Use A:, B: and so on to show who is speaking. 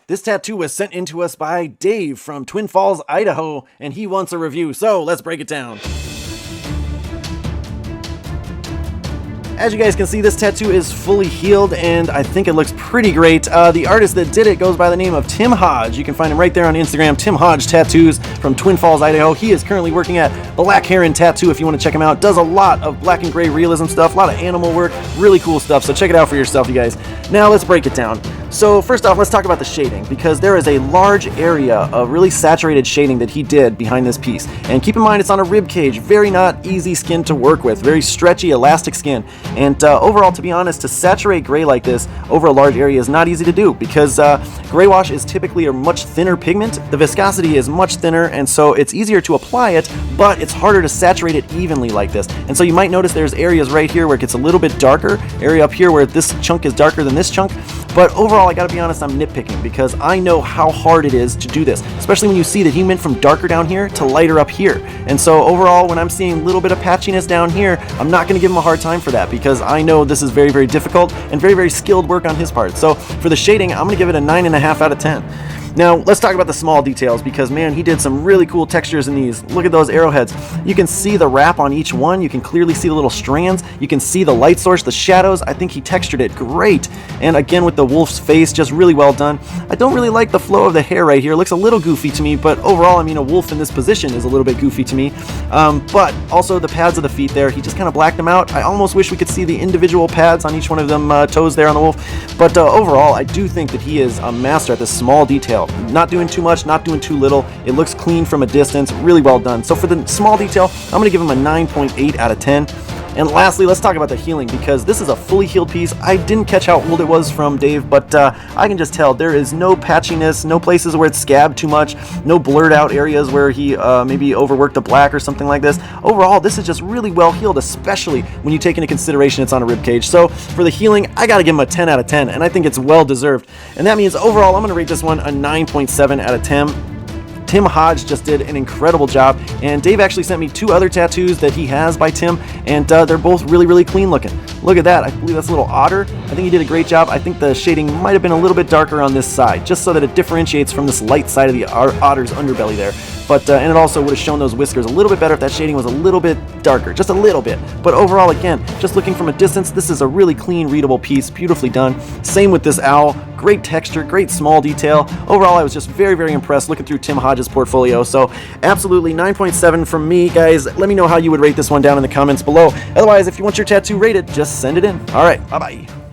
A: This tattoo was sent in to us by Dave from Twin Falls, Idaho, and he wants a review, so let's break it down. As you guys can see, this tattoo is fully healed, and I think it looks pretty great. The artist that did it goes by the name of Tim Hodge. You can find him right there on Instagram, Tim Hodge Tattoos from Twin Falls, Idaho. He is currently working at Black Heron Tattoo if you want to check him out. Does a lot of black and gray realism stuff, a lot of animal work, really cool stuff, so check it out for yourself, you guys. Now let's break it down. So first off, let's talk about the shading, because there is a large area of really saturated shading that he did behind this piece. And keep in mind, it's on a rib cage, very not easy skin to work with, very stretchy, elastic skin. And overall, to be honest, to saturate gray like this over a large area is not easy to do, because gray wash is typically a much thinner pigment. The viscosity is much thinner, and so it's easier to apply it, but it's harder to saturate it evenly like this. And so you might notice there's areas right here where it gets a little bit darker, area up here where this chunk is darker than this chunk. But overall, I gotta be honest, I'm nitpicking, because I know how hard it is to do this, especially when you see that he went from darker down here to lighter up here. And so overall, when I'm seeing a little bit of patchiness down here, I'm not gonna give him a hard time for that, because I know this is very, very difficult and very, very skilled work on his part. So for the shading, I'm gonna give it a 9.5 out of 10. Now, let's talk about the small details, because man, he did some really cool textures in these. Look at those arrowheads. You can see the wrap on each one. You can clearly see the little strands. You can see the light source, the shadows. I think he textured it great. And again, with the wolf's face, just really well done. I don't really like the flow of the hair right here. It looks a little goofy to me, but overall, I mean, a wolf in this position is a little bit goofy to me. But also the pads of the feet there, he just kind of blacked them out. I almost wish we could see the individual pads on each one of them toes there on the wolf. But overall, I do think that he is a master at this small detail. Not doing too much, not doing too little. It looks clean from a distance, really well done. So for the small detail, I'm going to give him a 9.8 out of 10. And lastly, let's talk about the healing, because this is a fully healed piece. I didn't catch how old it was from Dave, but I can just tell there is no patchiness, no places where it's scabbed too much, no blurred out areas where he maybe overworked the black or something like this. Overall, this is just really well healed, especially when you take into consideration it's on a rib cage. So for the healing, I got to give him a 10 out of 10, and I think it's well deserved. And that means overall, I'm going to rate this one a 9.7 out of 10. Tim Hodge just did an incredible job, and Dave actually sent me 2 other tattoos that he has by Tim, and they're both really, really clean looking. Look at that. I believe that's a little otter. I think he did a great job. I think the shading might have been a little bit darker on this side, just so that it differentiates from this light side of the otter's underbelly there. But and it also would have shown those whiskers a little bit better if that shading was a little bit darker, just a little bit. But overall, again, just looking from a distance, this is a really clean, readable piece, beautifully done. Same with this owl. Great texture, great small detail. Overall, I was just very, very impressed looking through Tim Hodge's portfolio. So absolutely 9.7 from me, guys. Let me know how you would rate this one down in the comments below. Otherwise, if you want your tattoo rated, just send it in. All right, bye-bye.